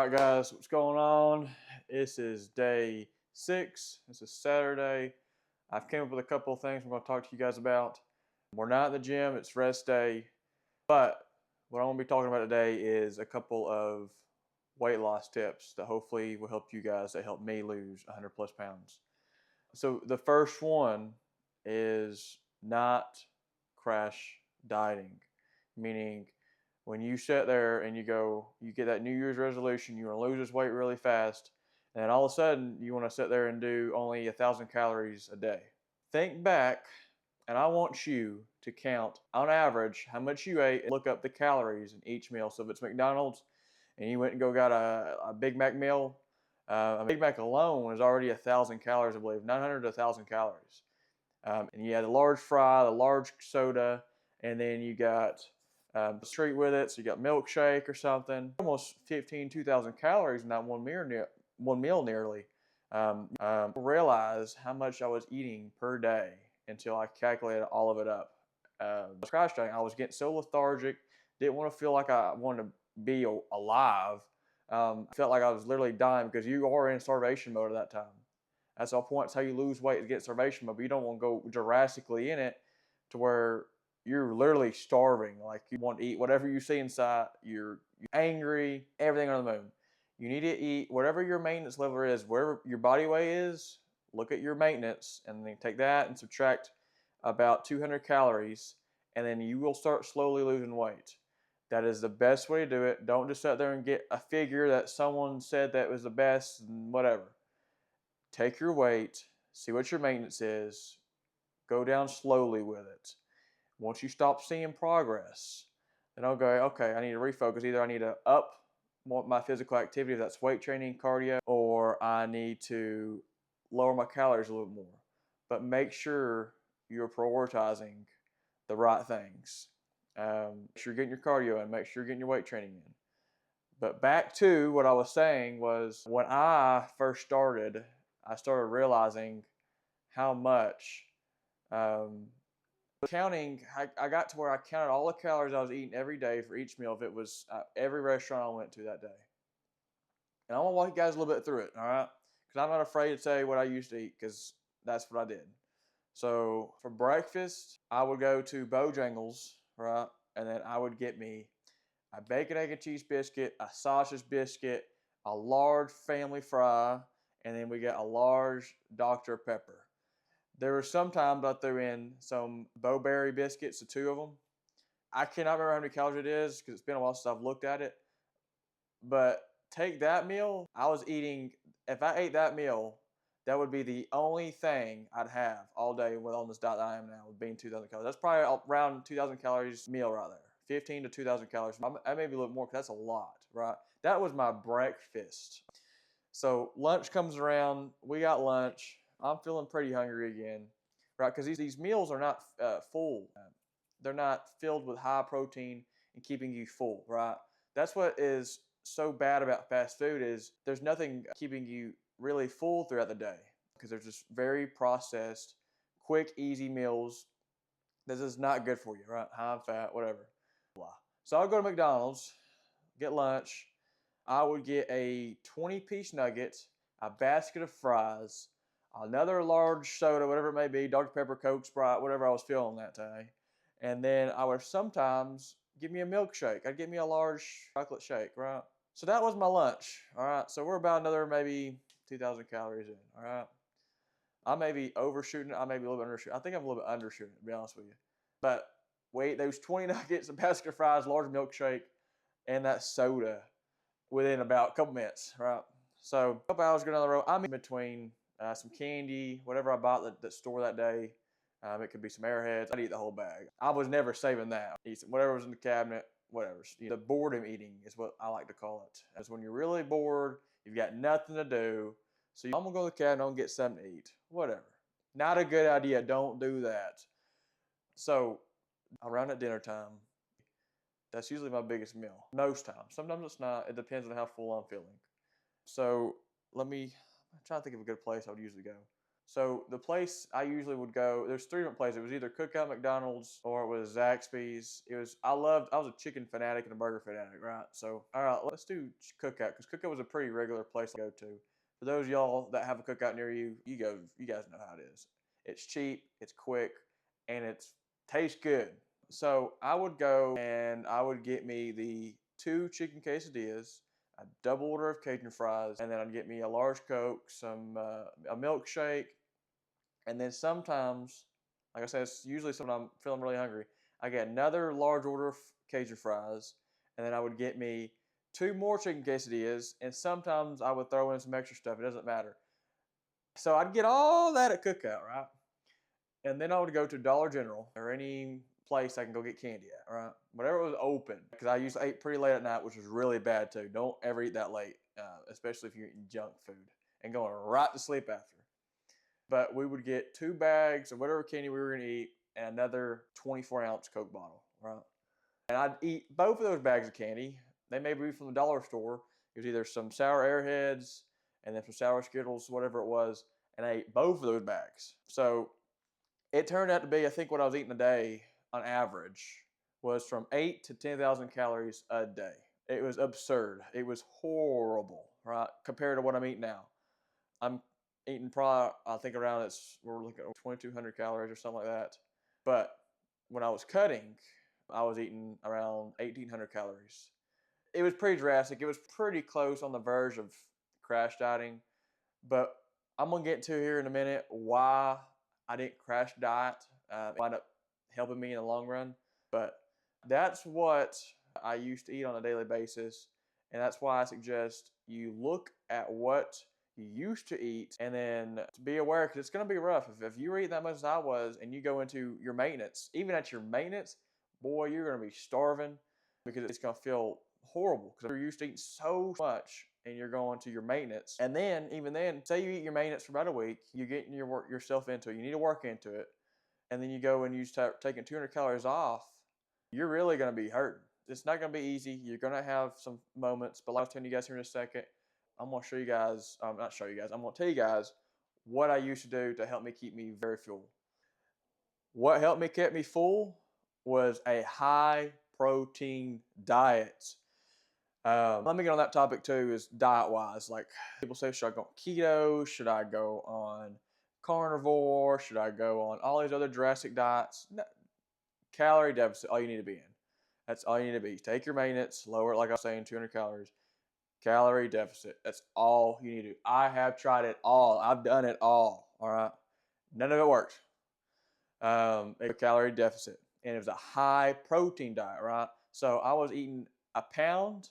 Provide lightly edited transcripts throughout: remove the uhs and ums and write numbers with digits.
right, guys, what's going on? This is day 6. This is Saturday. I've came up with a couple of things I'm going to talk to you guys about. We're not at the gym, it's rest day. But what I'm going to be talking about today is a couple of weight loss tips that hopefully will help you guys, that help me lose 100 plus pounds. So the first one is not crash dieting, meaning when you sit there and you get that New Year's resolution, you want to lose this weight really fast, and then all of a sudden you want to sit there and do only 1,000 calories a day. Think back, and I want you to count on average how much you ate and look up the calories in each meal. So if it's McDonald's and you went and got a Big Mac meal, a Big Mac alone is already 1,000 calories, I believe, 900 to 1,000 calories. And you had the large fry, the large soda, and then you got treat with it. So you got milkshake or something. Almost 2,000 calories in that one meal nearly. Realize how much I was eating per day until I calculated all of it up. Crash dieting, I was getting so lethargic, didn't want to feel like I wanted to be alive. Felt like I was literally dying because you are in starvation mode at that time. That's the point. It's how you lose weight, is get starvation mode. But you don't want to go drastically in it to where you're literally starving. Like you want to eat whatever you see inside. You're angry, everything on the moon. You need to eat whatever your maintenance level is, wherever your body weight is. Look at your maintenance and then take that and subtract about 200 calories, and then you will start slowly losing weight. That is the best way to do it. Don't just sit there and get a figure that someone said that was the best and whatever. Take your weight, see what your maintenance is, go down slowly with it. Once you stop seeing progress, then I'll go, okay, I need to refocus. Either I need to up my physical activity, if that's weight training, cardio, or I need to lower my calories a little bit more. But make sure you're prioritizing the right things. Make sure you're getting your cardio in, make sure you're getting your weight training in. But back to what I was saying was when I first started, I started realizing how much counting. I got to where I counted all the calories I was eating every day for each meal if it was every restaurant I went to that day. And I want to walk you guys a little bit through it, all right? Because I'm not afraid to say what I used to eat because that's what I did. So for breakfast, I would go to Bojangles, right? And then I would get me a bacon, egg, and cheese biscuit, a sausage biscuit, a large family fry, and then we got a large Dr. Pepper. There were some times I threw in some Bowberry biscuits, the 2 of them. I cannot remember how many calories it is because it's been a while since I've looked at it. But take that meal, I was eating, if I ate that meal, that would be the only thing I'd have all day on this diet that I am now, with being 2,000 calories. That's probably around 2,000 calories meal right there. 15 to 2,000 calories. I may be a little more because that's a lot, right? That was my breakfast. So lunch comes around. We got lunch. I'm feeling pretty hungry again, right? Because these meals are not full. They're not filled with high protein and keeping you full, right? That's what is so bad about fast food is there's nothing keeping you really full throughout the day because they're just very processed, quick, easy meals. This is not good for you, right? High in fat, whatever. So I'll go to McDonald's, get lunch. I would get a 20-piece nugget, a basket of fries, another large soda, whatever it may be, Dr. Pepper, Coke, Sprite, whatever I was feeling that day. And then I would sometimes give me a milkshake. I'd get me a large chocolate shake, right? So that was my lunch, all right? So we're about another maybe 2,000 calories in, all right? I may be overshooting it. I may be a little bit undershooting. I think I'm a little bit undershooting, to be honest with you. But wait, those 20 nuggets, a basket of fries, large milkshake, and that soda within about a couple minutes, right? So a couple hours go down the road. I'm in between some candy, whatever I bought at the store that day. It could be some Airheads. I'd eat the whole bag. I was never saving that. Eat whatever was in the cabinet, whatever. The boredom eating is what I like to call it. It's when you're really bored, you've got nothing to do. So I'm going to go to the cabinet and get something to eat. Whatever. Not a good idea. Don't do that. So around at dinner time, that's usually my biggest meal. Most times. Sometimes it's not. It depends on how full I'm feeling. So I'm trying to think of a good place I would usually go. So the place I usually would go, there's three different places. It was either Cookout McDonald's or it was Zaxby's. I was a chicken fanatic and a burger fanatic, right? So, all right, let's do Cookout because Cookout was a pretty regular place to go to. For those of y'all that have a Cookout near you, you guys know how it is. It's cheap, it's quick, and it tastes good. So I would go and I would get me the two chicken quesadillas, a double order of Cajun fries, and then I'd get me a large Coke, a milkshake, and then sometimes, like I said, it's usually when I'm feeling really hungry, I get another large order of Cajun fries, and then I would get me two more chicken quesadillas, and sometimes I would throw in some extra stuff. It doesn't matter. So I'd get all that at Cookout, right? And then I would go to Dollar General or any place I can go get candy at, right? Whatever was open, because I used to eat pretty late at night, which was really bad too. Don't ever eat that late, especially if you're eating junk food and going right to sleep after. But we would get 2 bags of whatever candy we were going to eat and another 24-ounce Coke bottle, right? And I'd eat both of those bags of candy. They may be from the dollar store. It was either some sour Airheads and then some sour Skittles, whatever it was, and I ate both of those bags. So it turned out to be, I think, what I was eating a day on average was from 8 to 10,000 calories a day. It was absurd. It was horrible, right? Compared to what I'm eating now. I'm eating probably, I think we're looking at 2,200 calories or something like that. But when I was cutting, I was eating around 1,800 calories. It was pretty drastic. It was pretty close on the verge of crash dieting. But I'm going to get into here in a minute why I didn't crash diet. Wind up helping me in the long run. But that's what I used to eat on a daily basis. And that's why I suggest you look at what you used to eat and then be aware because it's going to be rough. If you eat that much as I was and you go into your maintenance, even at your maintenance, boy, you're going to be starving because it's going to feel horrible because you're used to eating so much and you're going to your maintenance. And then, even then, say you eat your maintenance for about a week, you're getting yourself into it, you need to work into it, and then you go and you start taking 200 calories off, you're really going to be hurting. It's not going to be easy. You're going to have some moments, but like I was telling you guys here in a second, I'm going to show you guys, not show you guys, I'm going to tell you guys what I used to do to help me keep me very full. What helped me keep me full was a high protein diet. Let me get on that topic too, is diet wise. Like people say, should I go on keto? Should I go on carnivore? Should I go on all these other drastic diets? No. Calorie deficit, all you need to be in. That's all you need to be. Take your maintenance, lower it, like I was saying, 200 calories. Calorie deficit. That's all you need to do. I have tried it all. I've done it all. All right. None of it worked. A calorie deficit. And it was a high protein diet, right? So I was eating a pound.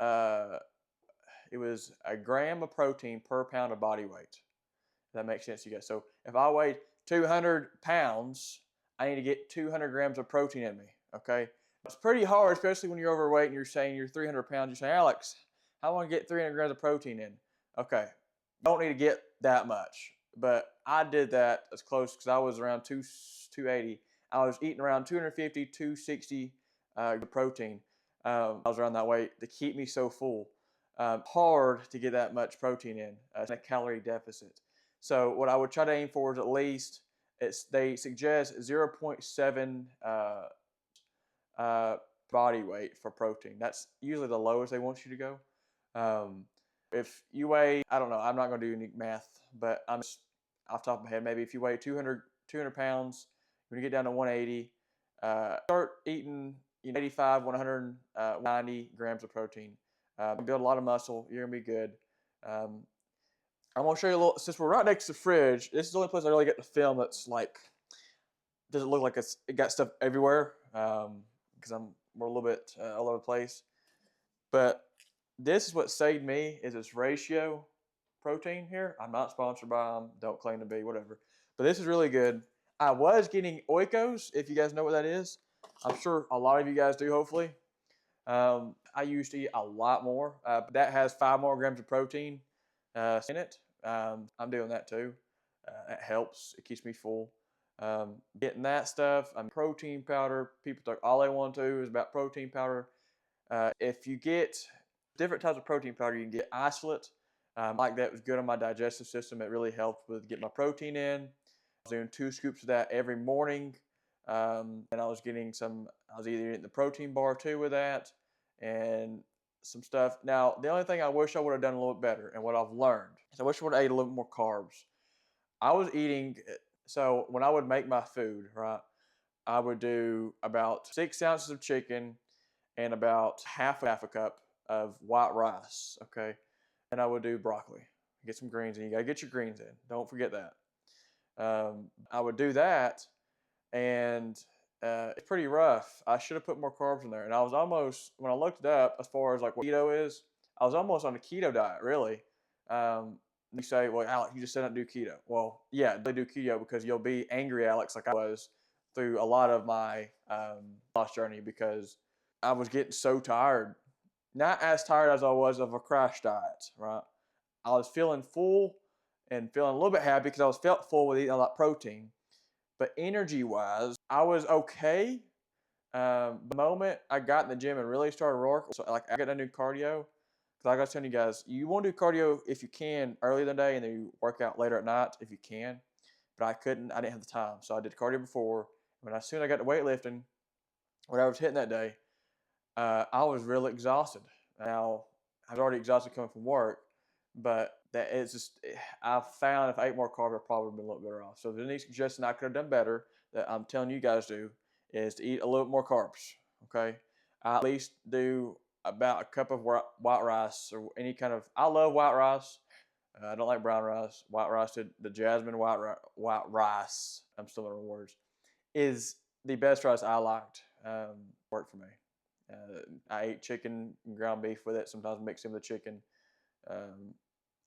It was a gram of protein per pound of body weight. If that makes sense to you guys. So if I weigh 200 pounds, I need to get 200 grams of protein in me. Okay. It's pretty hard, especially when you're overweight and you're saying you're 300 pounds. You're saying, Alex, how want to get 300 grams of protein in? Okay. Don't need to get that much. But I did that as close because I was around 280. I was eating around 250, 260 protein. I was around that weight to keep me so full. Hard to get that much protein in. It's a calorie deficit. So what I would try to aim for is at least, they suggest 0.7 body weight for protein. That's usually the lowest they want you to go. If you weigh, I don't know, I'm not going to do any math, but I'm just off the top of my head, maybe if you weigh 200 pounds, when you get down to 180, start eating 85, 190 grams of protein. Build a lot of muscle. You're going to be good. I'm going to show you a little, since we're right next to the fridge, this is the only place I really get to film that's like, doesn't look like it got stuff everywhere, because we're a little bit all over the place. But this is what saved me, is this ratio protein here. I'm not sponsored by them, don't claim to be, whatever. But this is really good. I was getting Oikos, if you guys know what that is. I'm sure a lot of you guys do, hopefully. I used to eat a lot more. But that has 5 more grams of protein in it. I'm doing that too. It helps. It keeps me full. Getting that stuff. Protein powder. People talk all they want to is about protein powder. If you get different types of protein powder, you can get isolate. Like that was good on my digestive system. It really helped with getting my protein in. I was doing 2 scoops of that every morning. And I was getting I was either eating the protein bar too with that and some stuff. Now, the only thing I wish I would have done a little bit better and what I've learned is I wish I would have ate a little more carbs. I was eating, so when I would make my food, right, I would do about 6 ounces of chicken and about half a cup of white rice, okay? And I would do broccoli. Get some greens in. You gotta get your greens in. Don't forget that. I would do that, and it's pretty rough. I should have put more carbs in there. And I was almost, when I looked it up, as far as like what keto is, I was almost on a keto diet, really. You say, well, Alex, you just said not do keto. Well, yeah, they do keto because you'll be angry, Alex, like I was through a lot of my lost journey because I was getting so tired. Not as tired as I was of a crash diet, right? I was feeling full and feeling a little bit happy because I was felt full with eating all that protein. But energy wise, I was okay. The moment I got in the gym and really started working, so like I got to do cardio. Because like I was telling you guys, you want to do cardio if you can early in the day and then you work out later at night if you can. But I couldn't, I didn't have the time. So I did cardio before. When as soon as I got to weightlifting, when I was hitting that day, I was really exhausted. Now, I was already exhausted coming from work, but that it's just, I found if I ate more carbs, I probably would have been a little better off. So if there's any suggestion I could have done better that I'm telling you guys to do is to eat a little more carbs, okay? I at least do about a cup of white rice or any kind of, I love white rice. I don't like brown rice. White rice, the jasmine white rice, I'm still learning words, is the best rice I liked. Worked for me. I ate chicken and ground beef with it. Sometimes mix in the chicken. Um,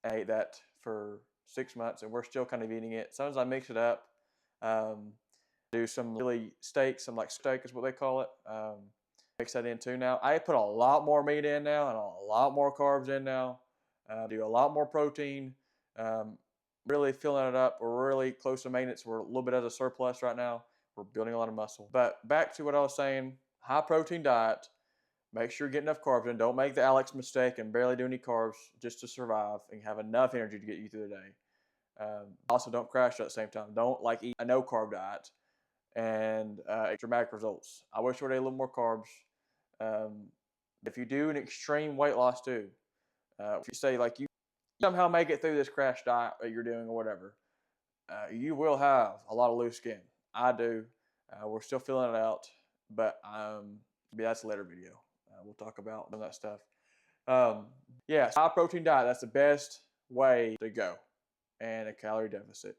I ate that for 6 months, and we're still kind of eating it. Sometimes I mix it up. Um, do some really steak, some like steak is what they call it. Mix that in too now. I put a lot more meat in now and a lot more carbs in now. Do a lot more protein. Um, really filling it up. We're really close to maintenance. We're a little bit at a surplus right now. We're building a lot of muscle. But back to what I was saying, high protein diet. Make sure you get enough carbs in. Don't make the Alex mistake and barely do any carbs just to survive and have enough energy to get you through the day. Also, don't crash at the same time. Don't like eat a no carb diet and dramatic results. I wish I would have a little more carbs. Um, if you do an extreme weight loss too, if you say like you somehow make it through this crash diet that you're doing or whatever, you will have a lot of loose skin. I do. We're still filling it out, but that's a later video. We'll talk about all that stuff. Yeah, high protein diet. That's the best way to go, and a calorie deficit.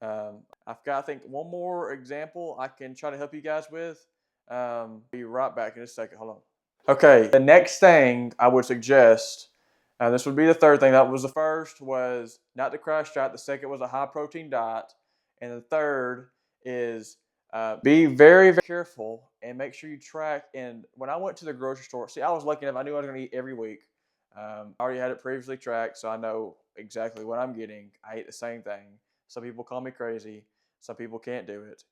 I've got, I think, one more example I can try to help you guys with. Be right back in a second. Hold on. Okay, the next thing I would suggest, and this would be the third thing. That was the first was not the crash diet. The second was a high protein diet, and the third is be very, very careful and make sure you track. And when I went to the grocery store, see, I was lucky enough. I knew I was going to eat every week. I already had it previously tracked, so I know exactly what I'm getting. I eat the same thing. Some people call me crazy. Some people can't do it.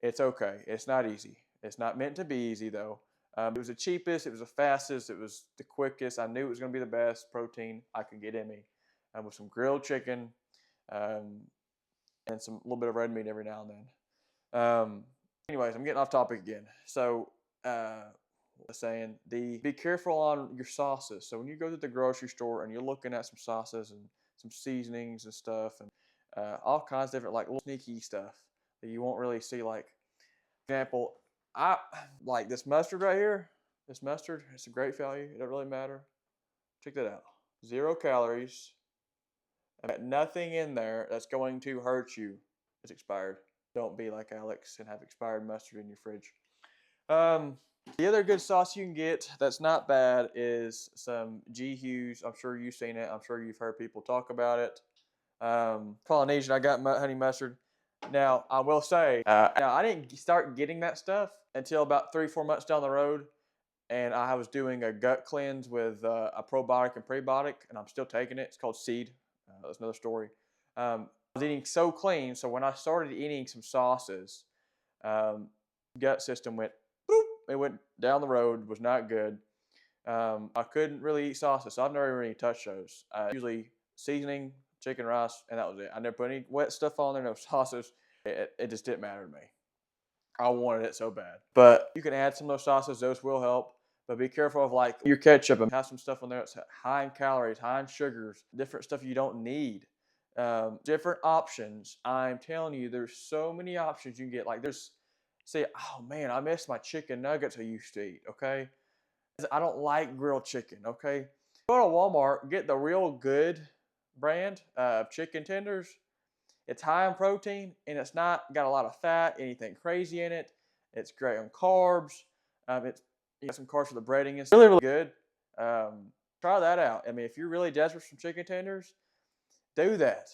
It's okay. It's not easy. It's not meant to be easy, though. It was the cheapest. It was the fastest. It was the quickest. I knew it was going to be the best protein I could get in me, with some grilled chicken, um, and some little bit of red meat every now and then. Anyways, I'm getting off topic again. So, saying be careful on your sauces. So when you go to the grocery store and you're looking at some sauces and some seasonings and stuff and all kinds of different like little sneaky stuff that you won't really see. Like, for example, I like this mustard right here. This mustard, it's a great value. It doesn't really matter. Check that out. 0 calories. I've got nothing in there that's going to hurt you. It's expired. Don't be like Alex and have expired mustard in your fridge. The other good sauce you can get that's not bad is some G Hughes. I'm sure you've seen it. I'm sure you've heard people talk about it. Polynesian, I got honey mustard. Now, I will say, now I didn't start getting that stuff until about 3-4 months down the road. And I was doing a gut cleanse with a probiotic and prebiotic, and I'm still taking it. It's called Seed. That's another story. I was eating so clean, so when I started eating some sauces, gut system went boop. It went down the road. Was not good. I couldn't really eat sauces, so I've never really touched those. Usually seasoning, chicken, rice, and that was it. I never put any wet stuff on there, no sauces. It just didn't matter to me. I wanted it so bad. But you can add some of those sauces; those will help. But be careful of like your ketchup and have some stuff on there that's high in calories, high in sugars, different stuff you don't need. Different options. I'm telling you, there's so many options you can get. Like there's, say, oh man, I miss my chicken nuggets I used to eat. Okay, I don't like grilled chicken. Okay, go to Walmart, get the Real Good brand of chicken tenders. It's high in protein and it's not got a lot of fat, anything crazy in it. It's great on carbs. It's you got some carbs for the breading. It's really, really good. Try that out. I mean, if you're really desperate for chicken tenders, do that.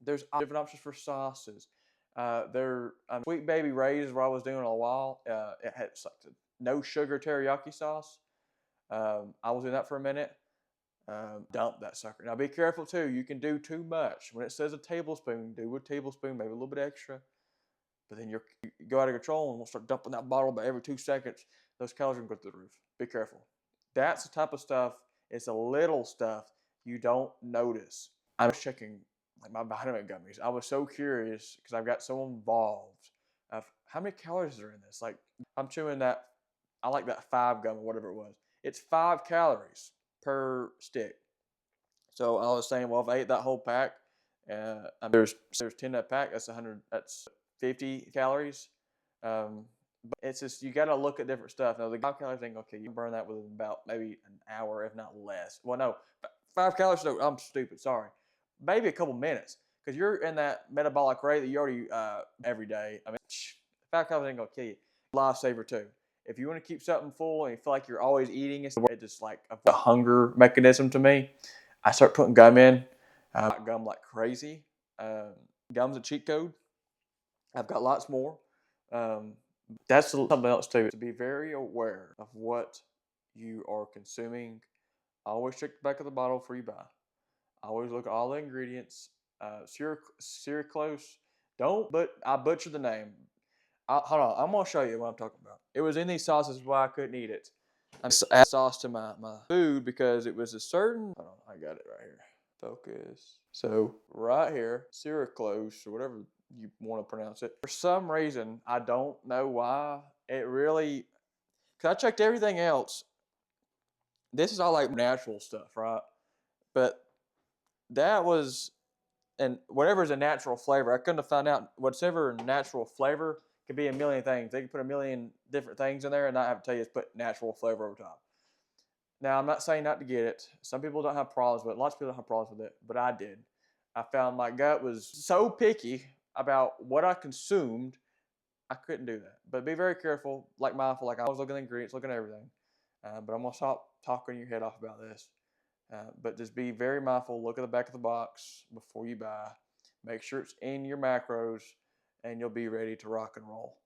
There's different options for sauces. There, Sweet Baby Ray's is what I was doing a while. It had like no sugar teriyaki sauce. I was doing that for a minute. Dump that sucker. Now be careful too. You can do too much. When it says a tablespoon, do a tablespoon, maybe a little bit extra. But then you go out of control and we'll start dumping that bottle. But every 2 seconds, those calories are going to go through the roof. Be careful. That's the type of stuff. It's a little stuff you don't notice. I was checking like my vitamin gummies. I was so curious because I've got so involved of how many calories are in this. Like I'm chewing that. I like that 5 gum or whatever it was. It's 5 calories per stick. So I was saying, well, if I ate that whole pack, there's 10 in that pack. That's 100. That's 50 calories. But it's just you got to look at different stuff. Now the 5 calories thing, okay, you burn that within about maybe an hour, if not less. Well, no, 5 calories. No, I'm stupid. Sorry, maybe a couple minutes because you're in that metabolic rate that you already every day. I mean, 5 calories ain't gonna kill you. Lifesaver too. If you want to keep something full and you feel like you're always eating, it's just like a hunger mechanism to me. I start putting gum in. Gum like crazy. Um, Gum's a cheat code. I've got lots more. Um, that's something else too. To be very aware of what you are consuming. Always check the back of the bottle before you buy. Always look at all the ingredients. Close. Don't, but I butchered the name. Hold on, I'm gonna show you what I'm talking about. It was in these sauces why I couldn't eat it. I added sauce to my food because it was a certain. Hold on, I got it right here. Focus. So right here, Syraclose or whatever you want to pronounce it. For some reason, I don't know why. It really, cause I checked everything else. This is all like natural stuff, right? But that was, and whatever is a natural flavor, I couldn't have found out whatever natural flavor could be a million things. They could put a million different things in there and not have to tell you it's put natural flavor over top. Now, I'm not saying not to get it. Some people don't have problems with it. Lots of people don't have problems with it, but I did. I found my gut was so picky about what I consumed, I couldn't do that. But be very careful, like mindful. Like I was looking at the ingredients, looking at everything. But I'm gonna stop talking your head off about this. But just be very mindful. Look at the back of the box before you buy. Make sure it's in your macros, and you'll be ready to rock and roll.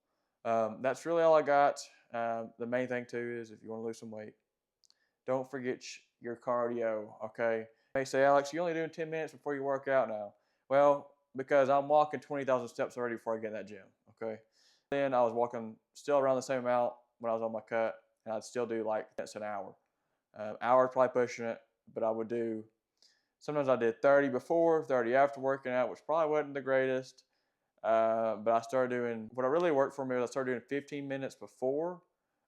That's really all I got. The main thing too is if you want to lose some weight, don't forget your cardio. Okay. They say, Alex, you're only doing 10 minutes before you work out now. Well, because I'm walking 20,000 steps already before I get in that gym. Okay. Then I was walking still around the same amount when I was on my cut, and I'd still do like minutes an hour. Hour probably pushing it, but I would do. Sometimes I did 30 before, 30 after working out, which probably wasn't the greatest. But I started doing what really worked for me was I started doing 15 minutes before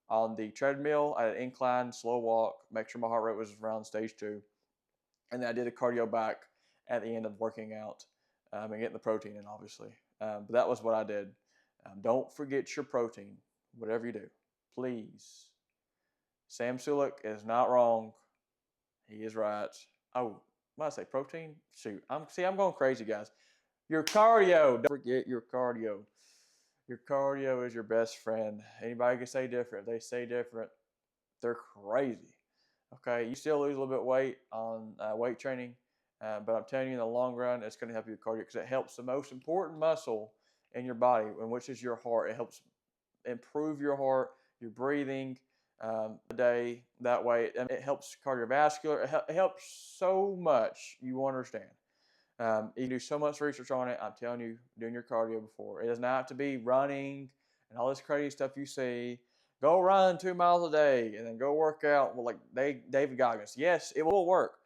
on the treadmill. I had an incline, slow walk, make sure my heart rate was around stage 2. And then I did a cardio back at the end of working out and getting the protein in, obviously. But that was what I did. Don't forget your protein, whatever you do. Please. Sam Sulek is not wrong. He is right. Oh, what did I say? Protein? Shoot. I'm going crazy, guys. Your cardio. Don't forget your cardio. Your cardio is your best friend. Anybody can say different. If they say different, they're crazy. Okay, you still lose a little bit of weight on weight training, but I'm telling you, in the long run, it's going to help you with cardio because it helps the most important muscle in your body, and which is your heart. It helps improve your heart, your breathing, the day that way. And it helps cardiovascular. It helps so much. You understand. You do so much research on it. I'm telling you, doing your cardio before. It does not have to be running and all this crazy stuff you see. go run 2 miles a day and then go work out. Well, like David Goggins, yes, it will work,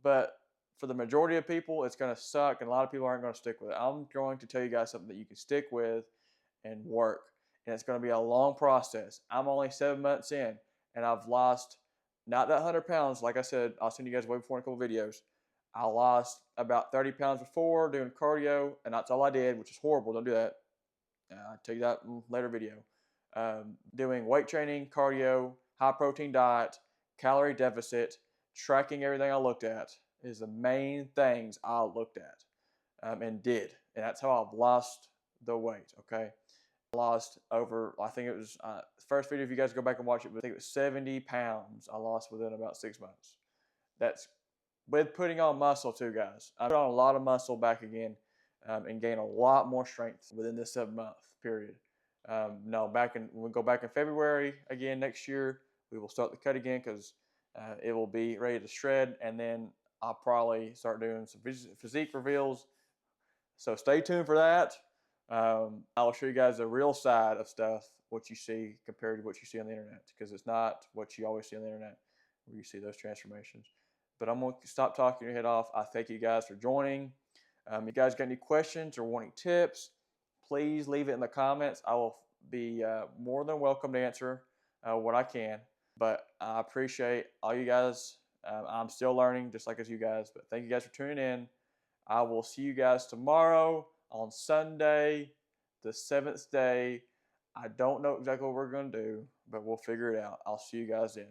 but for the majority of people, it's going to suck, and a lot of people aren't going to stick with it. I'm going to tell you guys something that you can stick with and work, and it's going to be a long process. I'm only 7 months in, and I've lost not that 100 pounds. Like I said, I'll send you guys way before in a couple videos. I lost about 30 pounds before doing cardio, and that's all I did, which is horrible. Don't do that. I'll tell you that in a later video. Doing weight training, cardio, high protein diet, calorie deficit, tracking everything I looked at is the main things I looked at and did. And that's how I've lost the weight, okay? I lost over, I think it was, the first video, if you guys go back and watch it, I think it was 70 pounds I lost within about 6 months. That's with putting on muscle too, guys. I put on a lot of muscle back again and gain a lot more strength within this 7 month period. Now, when we go back in February again next year, we will start the cut again because it will be ready to shred, and then I'll probably start doing some physique reveals. So stay tuned for that. I will show you guys the real side of stuff, what you see compared to what you see on the internet, because it's not what you always see on the internet where you see those transformations. But I'm going to stop talking your head off. I thank you guys for joining. If you guys got any questions or wanting tips, please leave it in the comments. I will be more than welcome to answer what I can. But I appreciate all you guys. I'm still learning, just like as you guys. But thank you guys for tuning in. I will see you guys tomorrow on Sunday, the 7th day. I don't know exactly what we're going to do, but we'll figure it out. I'll see you guys then.